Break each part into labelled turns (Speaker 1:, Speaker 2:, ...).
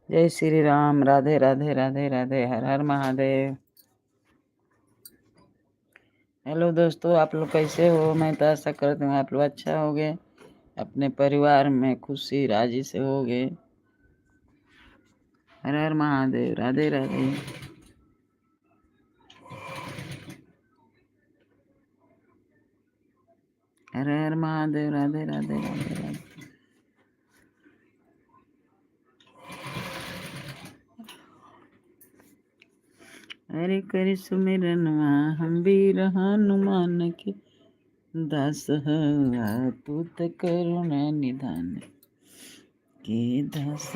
Speaker 1: जय श्री राम। राधे राधे राधे राधे। हर हर महादेव। हेलो दोस्तों, आप लोग कैसे हो? मैं तो आशा करती हूँ आप लोग अच्छा होगे, अपने परिवार में खुशी राजी से होगे। हर हर महादेव। राधे राधे। हर हर महादेव। राधे राधे राधे राधे। हरे कर सुमिरनवा हम वीर हनुमान के दास पूत करुणा निधान के दास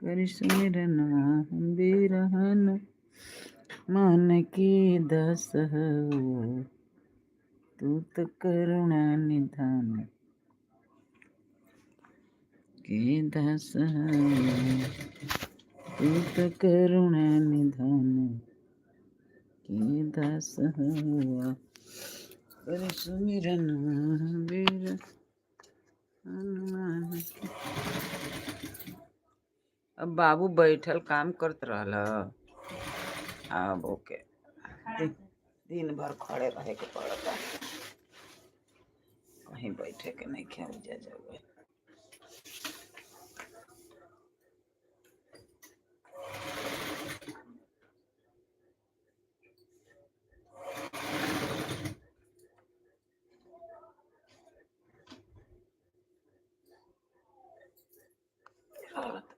Speaker 1: कर सुमिरनवा हम वीर हनुमान के दास पूत करुणा निधान के दास पूत करुणा निधान के दास कर सुमिरन वीर हनुमान। अब बाबू बैठल काम करत रहल। अब ओके दिन भर खड़े रहे के पड़ता, कहीं बैठे के नहीं खे जगह।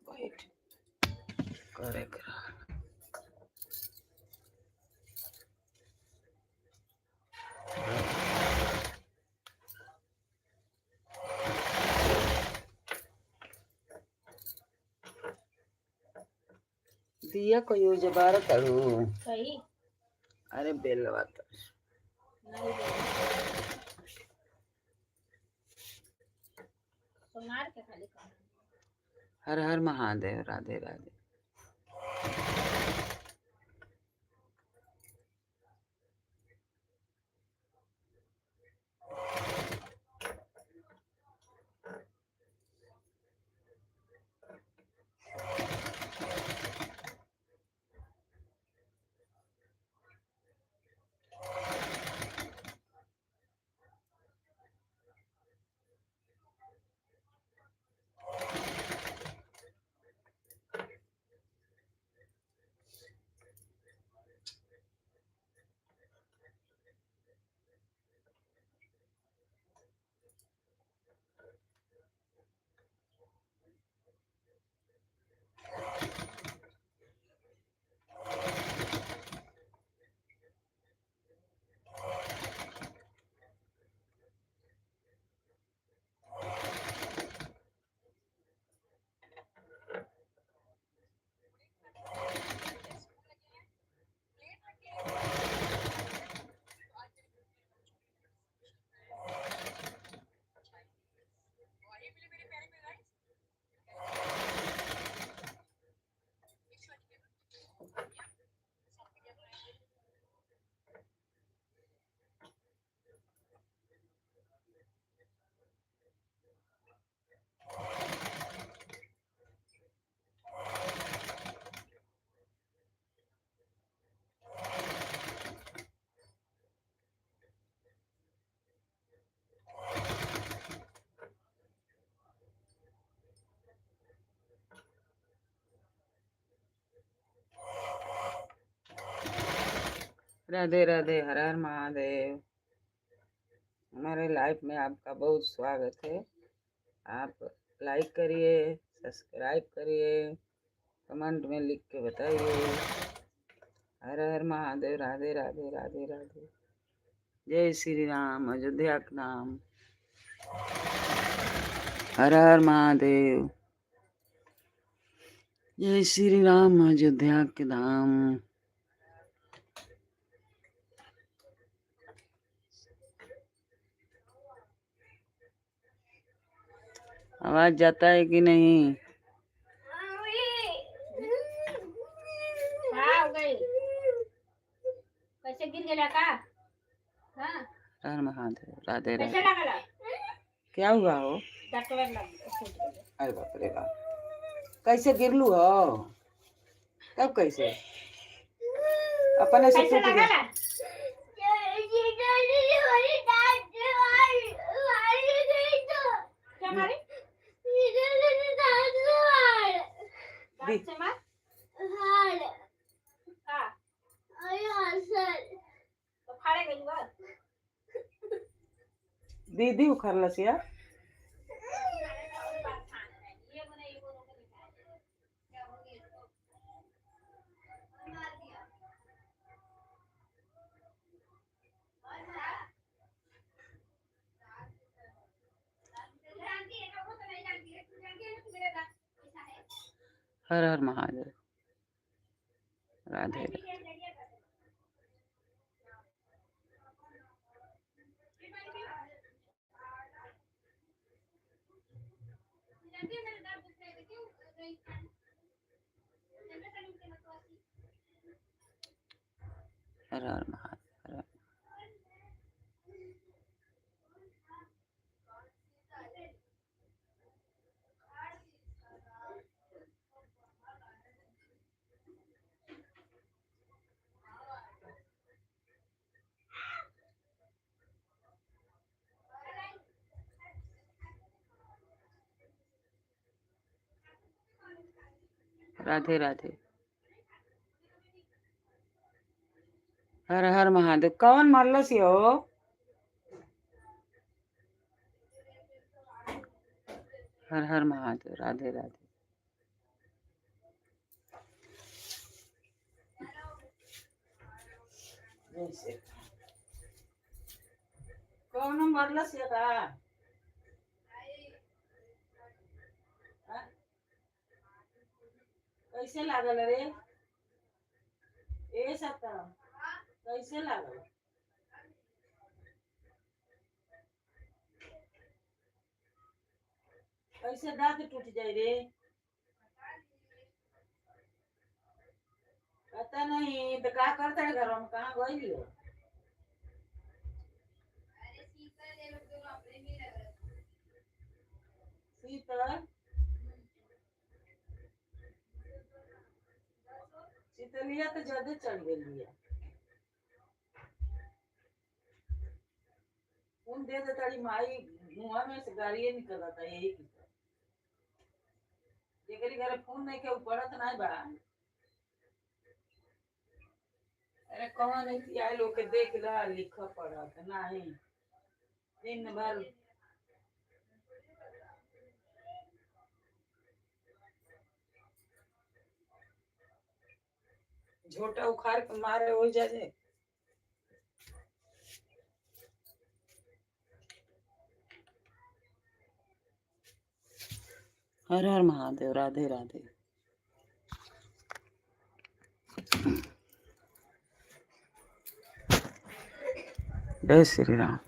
Speaker 1: बैठ करे दिया को यूज बार करू। अरे बेलवा तो हर हर महादेव। राधे राधे। राधे राधे। हर हर महादेव। हमारे लाइफ में आपका बहुत स्वागत है। आप लाइक करिए, सब्सक्राइब करिए, कमेंट में लिख के बताइए। हर हर महादेव। राधे राधे राधे राधे। जय श्री राम। अयोध्या का नाम। हर हर महादेव। जय श्री राम। अयोध्या के धाम। आवाज जाता है कि नहीं? कैसे गिर गया का? हाँ? हर महादेव। राधे राधे। क्या हुआ हो? अरे बाप रे बाप। कैसे गिरलू हो? तब कैसे अपने से टूट गया? दीदी उखाड़ लसिया हर हर महादेव। राधे राधे। हर हर महादेव। राधे राधे। हर हर महादेव। कौन मरलस यो? हर हर महादेव। राधे राधे। कौन मरलस यो का? कैसे लागल रे? ए सता कैसे लागल? कैसे दांत टूट जाए रे? पता नहीं तो क्या करता है घर में? कहाँ गई हो? शीतल शीतलिया तो ज्यादा चढ़ गई है। उन दे दे तारी माई मुंह में से गाड़िए निकल आता है यही की। जेकरी घरे फोन नहीं के पड़त नहीं बा। अरे कौन नहीं आए लोग के देख ला लिख पड़त नहीं दिन भर झोटा उखाड़ के मारे हो जाए। हर हर महादेव। राधे राधे। जय श्री राम।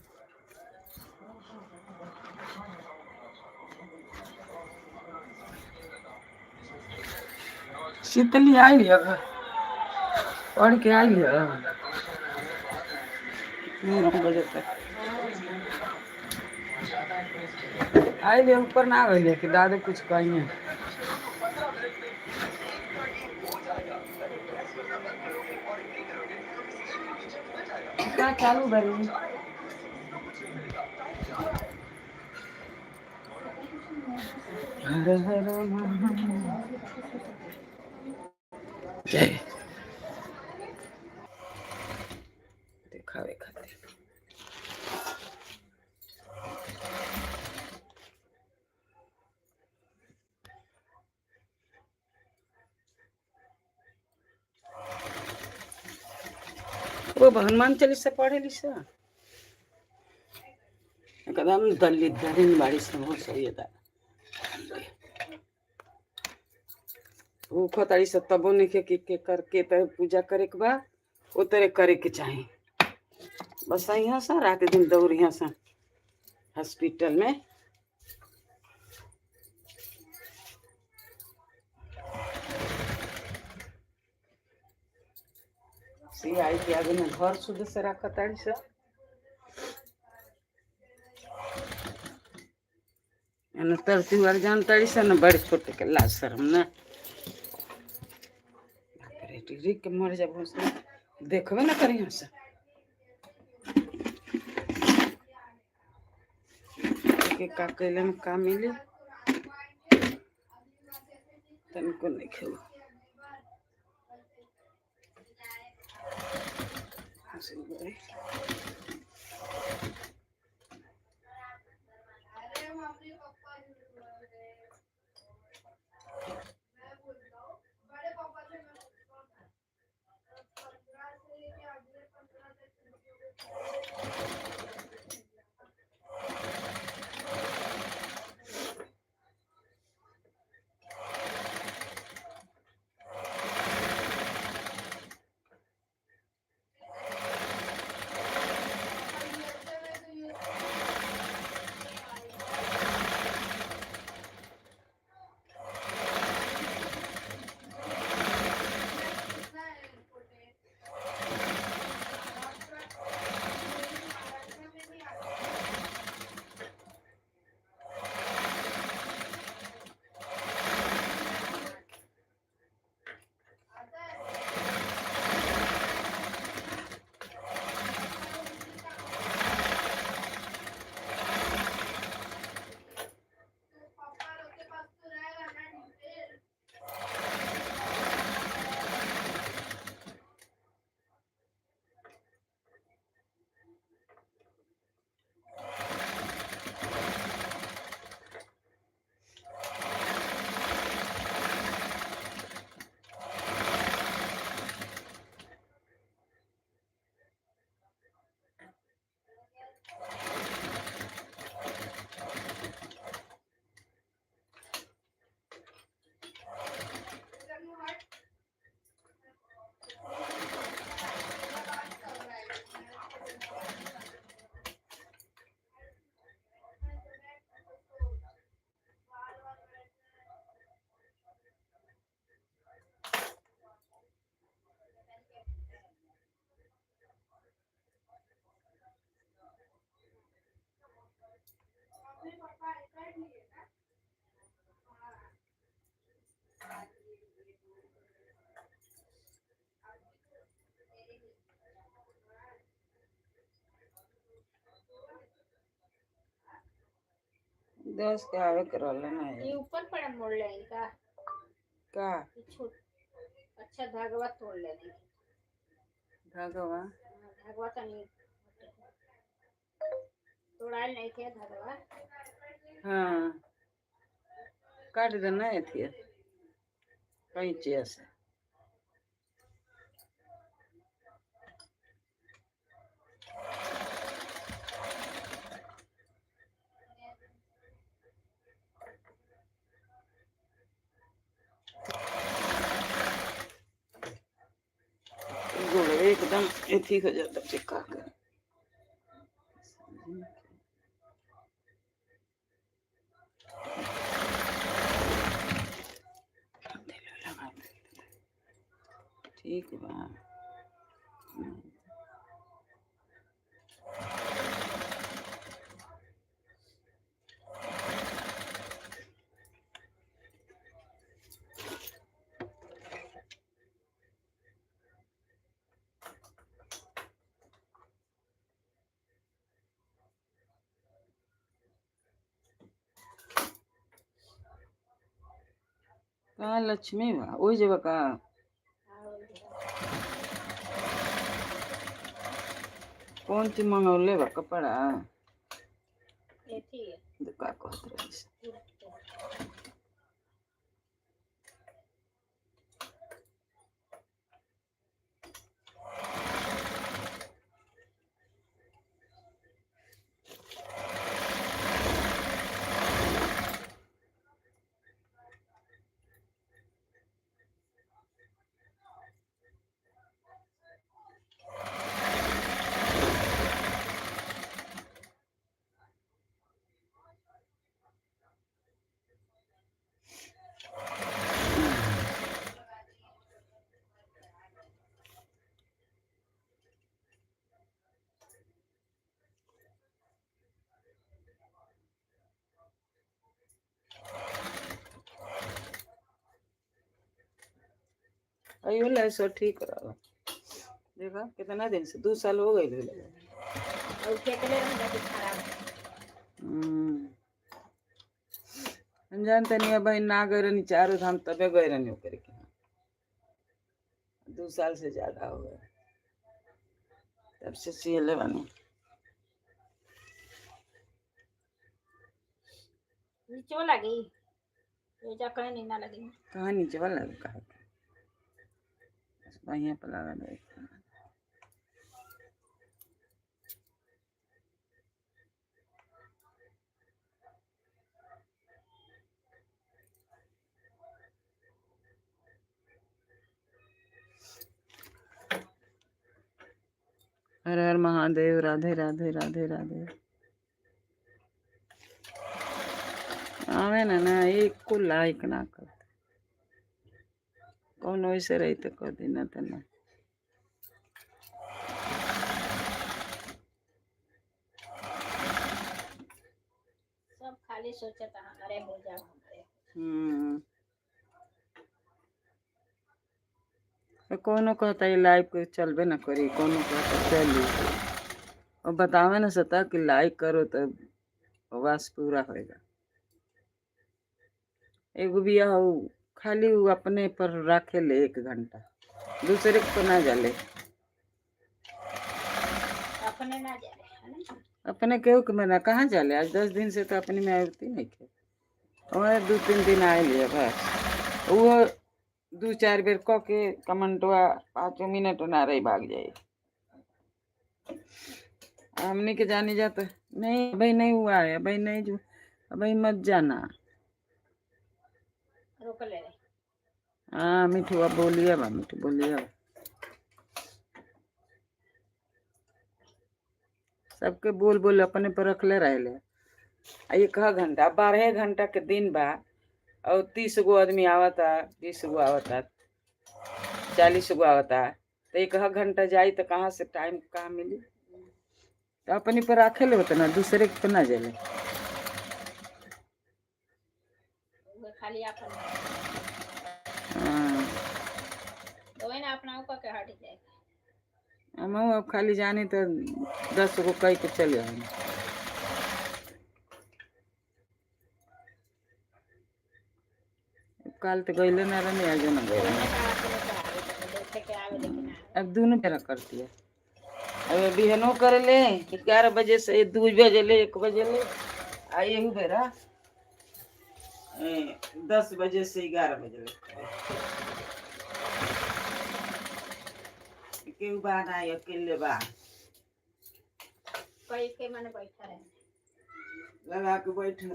Speaker 1: शीतली आई है पढ़ के आई है 9 बजे तक आई ले ऊपर ना गई कि दादे कुछ कहिए। क्या चालू बड़ी हर हर जय दिखावे खातिर वो हनुमान चालीसा पढ़े लिसा एकदम दलित धरिन बाड़ी से बहुत सही है। भूख तारी से तबो नहीं के करके तब पूजा करे के बा वो तरह करे के चाहे। बस यहाँ सा रात दिन दौड़ यहाँ सा हॉस्पिटल में सी आई के आगे में घर शुद्ध से रखा तारी से અને તરતી વાર જાણતાડી છે ને બળી ખોટી કે લાજ શરમ ને ટીરી કે મર जा भोसड़ी देखबे ना करी हंस के का कैले में का मिली तनको नहीं खेलो दस के आवे करल ना
Speaker 2: ये ऊपर पड़ा मोड़ ले
Speaker 1: का
Speaker 2: अच्छा धागवा तोड़ ले
Speaker 1: धागवा
Speaker 2: धागवा तो नहीं तोड़ाल नहीं थे धागवा
Speaker 1: हाँ काट देना है थी कहीं चीज से एकदम एथी हो जाता चिक्का कर ठीक बा का लक्ष्मी बा वही जगह का कौन सी मंगौले बा कपड़ा का कहत रही कहियो ले सो ठीक रहो। देखा कितना दिन से 2 साल हो गए थे।
Speaker 2: और केतले रह जाती खराब।
Speaker 1: हम जानते नहीं भाई ना गए रहनी 4 धाम तबे गए रहनी ओकरे के 2 साल से ज्यादा हो गए तब से सियले बनी।
Speaker 2: नीचे लगी ये जा कहीं नहीं ना लगी।
Speaker 1: कहाँ नीचे वाला कहा वहीं पर लगा दे। हर हर महादेव। राधे राधे राधे राधे। आवे ना एक को लाइक ना कर कौन वैसे रही तो कर दी ना तो ना।
Speaker 2: सब खाली सोचे था हमारे हो जाओ हमारे।
Speaker 1: कोनो कहता है लाइव के चलबे ना करी कोनो कहता चली और बतावे ना सता कि लाइक करो तो वास पूरा होएगा। एगो बिया हो खाली वो अपने पर रखे ले 1 घंटा दूसरे को ना जाले
Speaker 2: अपने ना जा रहे है ना। अपने
Speaker 1: केहू के मना कहाँ जाले। आज 10 दिन से तो अपनी में आती नहीं के और 2-3 दिन आए लिए बस वो 2-4 बेर क के कमेंटवा 5 मिनट ना रही भाग जाए। हमने के जानी जाता नहीं भाई नहीं हुआ है भाई नहीं जो भाई मत जाना।
Speaker 2: रोक ले रहे।
Speaker 1: हाँ मिठुआ बोलिए बा मिठू बोलिए सबके बोल बोल अपने पर रखले रहे। 1 घंटा 12 घंटा के दिन बा और 30 गो आदमी आवता 20 गो आवता 40 गो आवता तो 1 घंटा जाई तो कहाँ से टाइम कहाँ मिली। तो अपनी पर रखे ले ना दूसरे के ना जाले।
Speaker 2: खाली अपन
Speaker 1: हाँ
Speaker 2: तो वही ना अपना ऊपर के हट जाएगा।
Speaker 1: हम अब खाली जाने तो 10 गो कह के चले आए। काल तो गईले ना रहने आज ना गए। अब दोनों बेरा करती है। अब बिहनो कर ले 11 बजे से 2 बजे ले 1 बजे ले आ यही बेरा 10 बजे से 11 बजे ले केहू बा ना अकेले बा
Speaker 2: कोई के मन बैठा है
Speaker 1: लगा के बैठे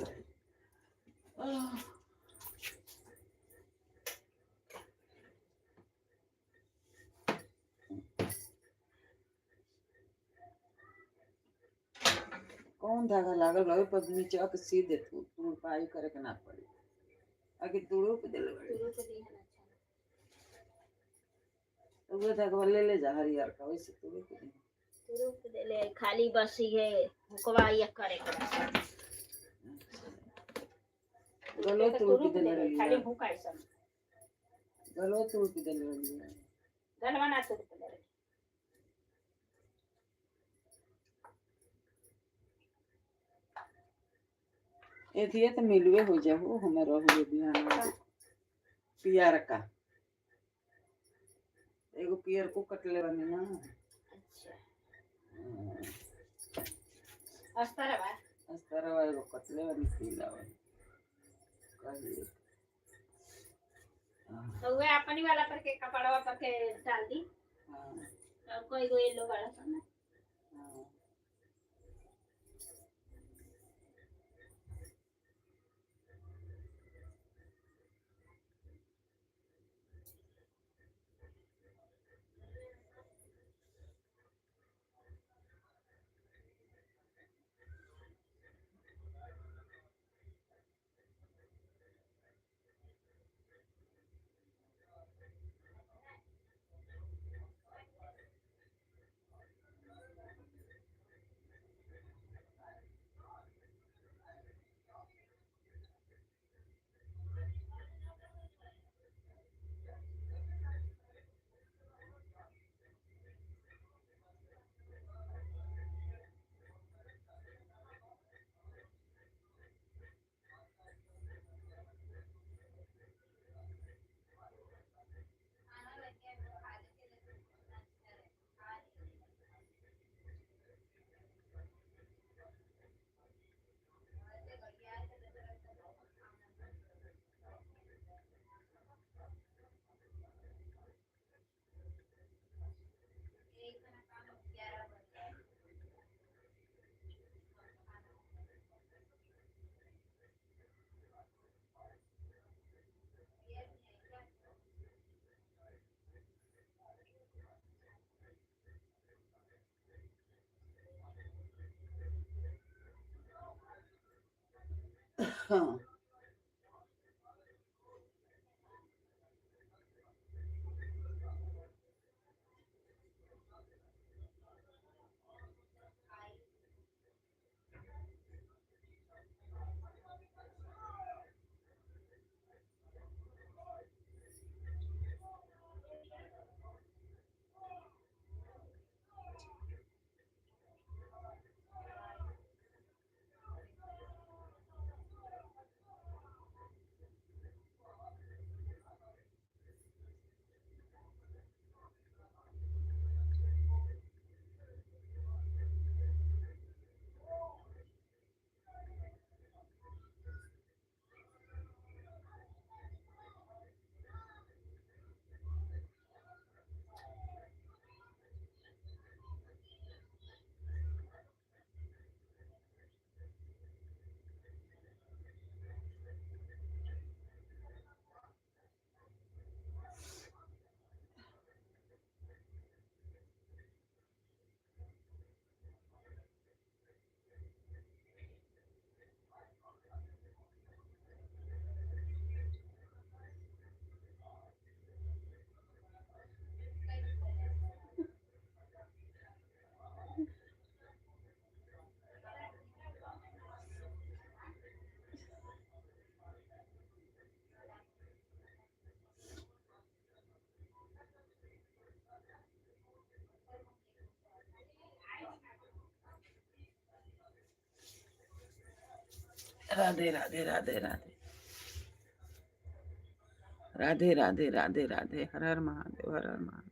Speaker 1: कौन धागा लागल रहे पर नीचे के सीधे तू पाई करे के ना पड़ी आगे तुड़ो पे देले बड़ी तो वो धागा ले जा हरियर का वैसे तुड़ो पे
Speaker 2: देले खाली बस ये हुकवा ये करे
Speaker 1: गलो तुड़ के देले रही
Speaker 2: खाली हुकाई सब
Speaker 1: गलो तुड़ के देले रही
Speaker 2: गलवा ना तुड़ के देले
Speaker 1: एथिए तो मिलवे हो जाओ हमारा हो बिहान पियर का एगो पियर को कटले बने ना।
Speaker 2: अच्छा
Speaker 1: अस्तरवा एगो कटले बने पीला बने कहिए
Speaker 2: तो वे अपनी वाला पर के कपड़वा पर के डाल दी।
Speaker 1: हां
Speaker 2: और कोई कोई येलो वाला सा
Speaker 1: राधे राधे राधे राधे राधे राधे राधे राधे। हर हर महादेव, हर हर महादेव।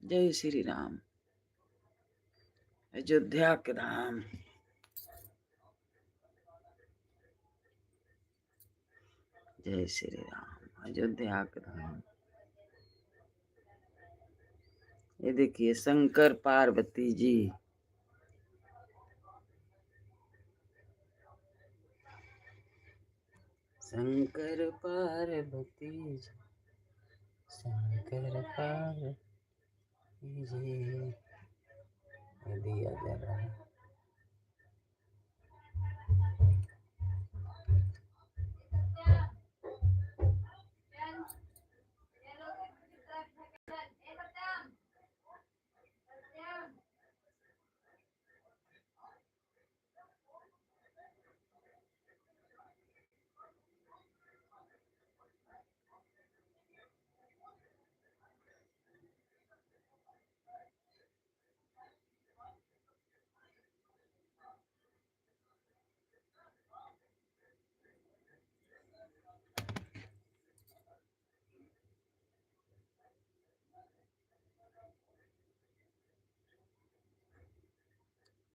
Speaker 1: जय श्री राम। अयोध्या के धाम। जय श्री राम। अयोध्या के धाम। ये देखिए शंकर पार्वती जी। शंकर पार्वती जी, शंकर पार्वती जी। दिया जा रहा है।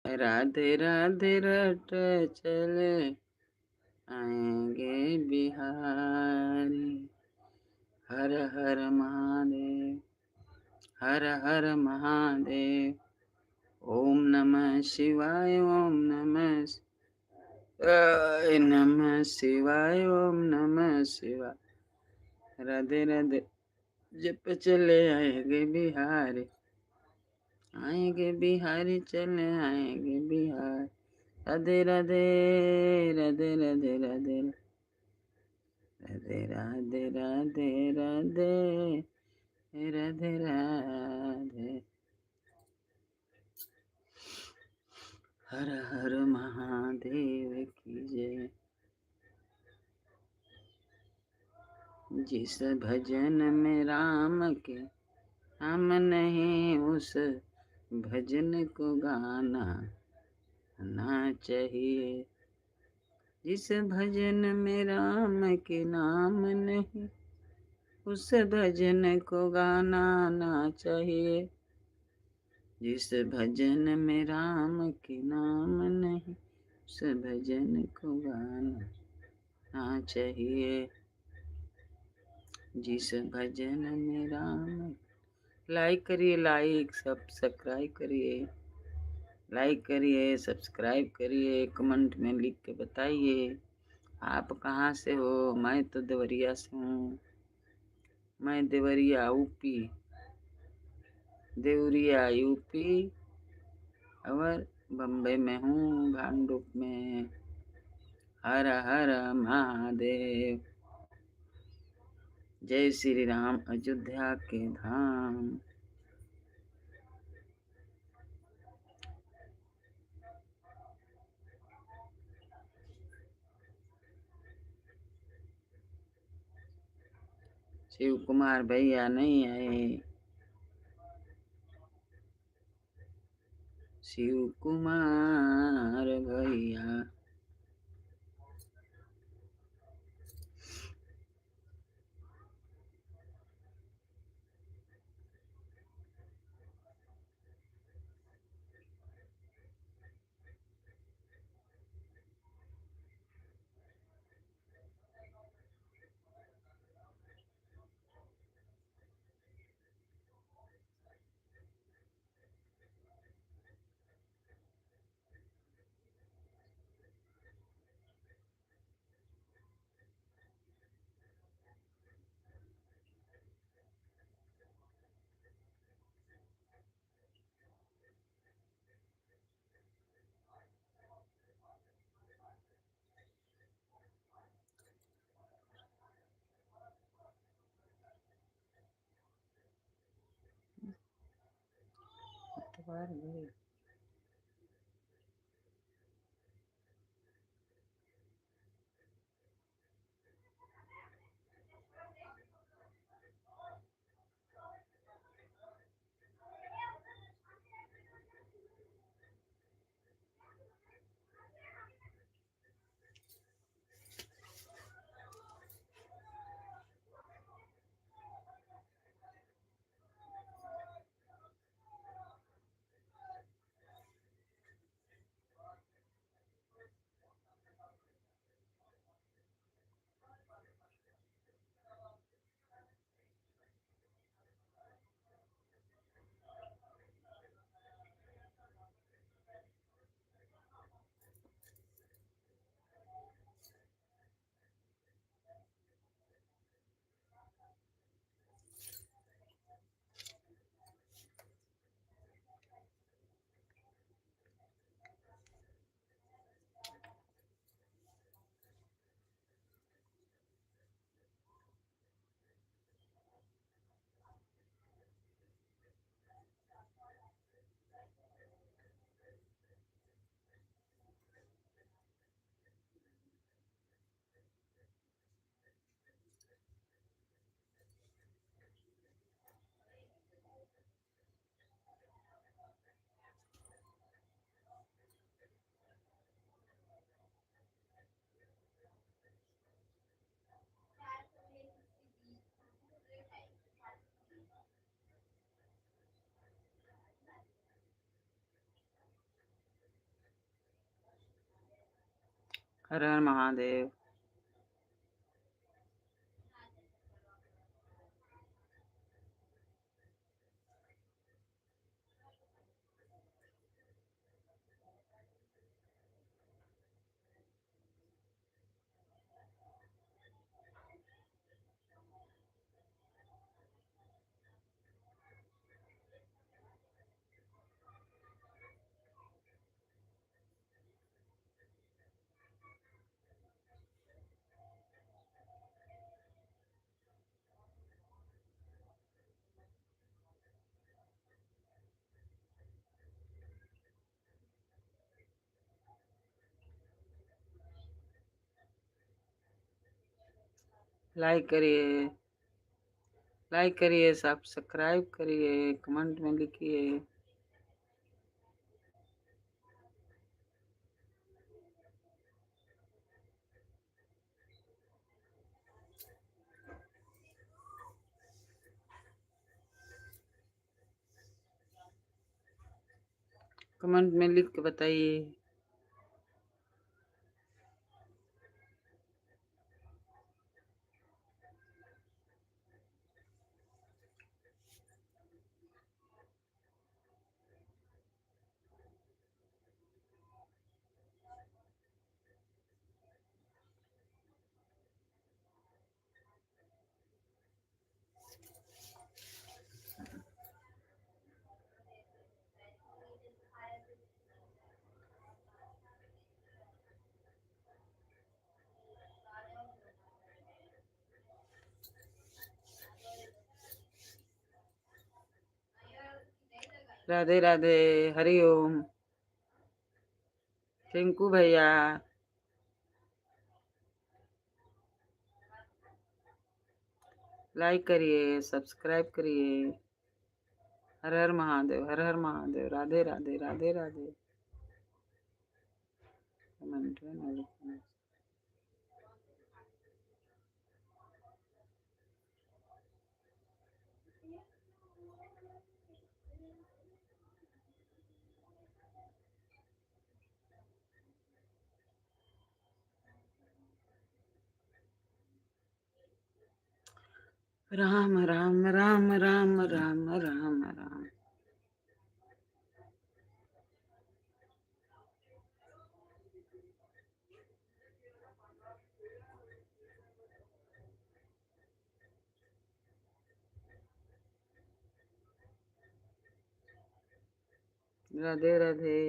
Speaker 1: राधे राधे रट चले आएंगे बिहारी। हर हर महादेव, हर हर महादेव। ओम नमः शिवाय, ओम नमः नमः शिवाय, ओम नमः शिवाय। राधे राधे जप चले आएंगे बिहारी, आएंगे बिहारी चले आएंगे बिहार। राधे राधे राधे राधे राधे राधे राधे राधे राधे राधे राधे। हर हर महादेव की जय। जिस भजन में राम के नाम नहीं, उस भजन को गाना ना चाहिए। जिस भजन में राम के नाम नहीं, उस भजन को गाना ना चाहिए। जिस भजन में राम के नाम नहीं, उस भजन को गाना ना चाहिए। जिस भजन में राम। लाइक करिए, लाइक सब्सक्राइब करिए, लाइक करिए, सब्सक्राइब करिए, कमेंट में लिख के बताइए आप कहाँ से हो। मैं तो देवरिया से हूँ। मैं देवरिया यूपी, देवरिया यूपी और बम्बई में हूँ, भांडुप में। हर हर महादेव। जय श्री राम। अयोध्या के धाम। शिव कुमार भैया नहीं आए। शिव कुमार भैया। हर हर महादेव। लाइक करिए, लाइक करिए, सब्सक्राइब करिए, कमेंट में लिखिए। कमेंट में लिख के बताइए। राधे राधे, हरिओम। टिंकू भैया, लाइक करिए, सब्सक्राइब करिए। हर हर महादेव, हर हर महादेव। राधे राधे, राधे राधे। कमेंट में ना लिखना। राम राम राम राम राम राम राम। राधे राधे।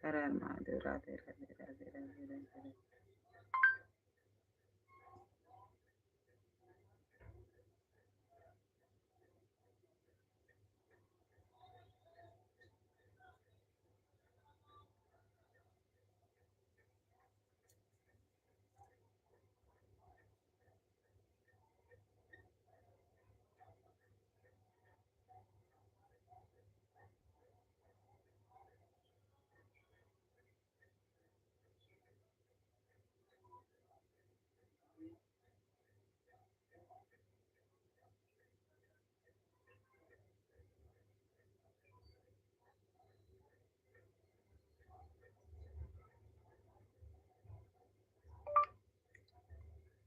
Speaker 1: हर हर महादेव। राधे राधे, राधे राधे, राधे राधे।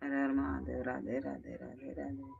Speaker 1: हर हर महादेव। राधे राधे, राधे राधे।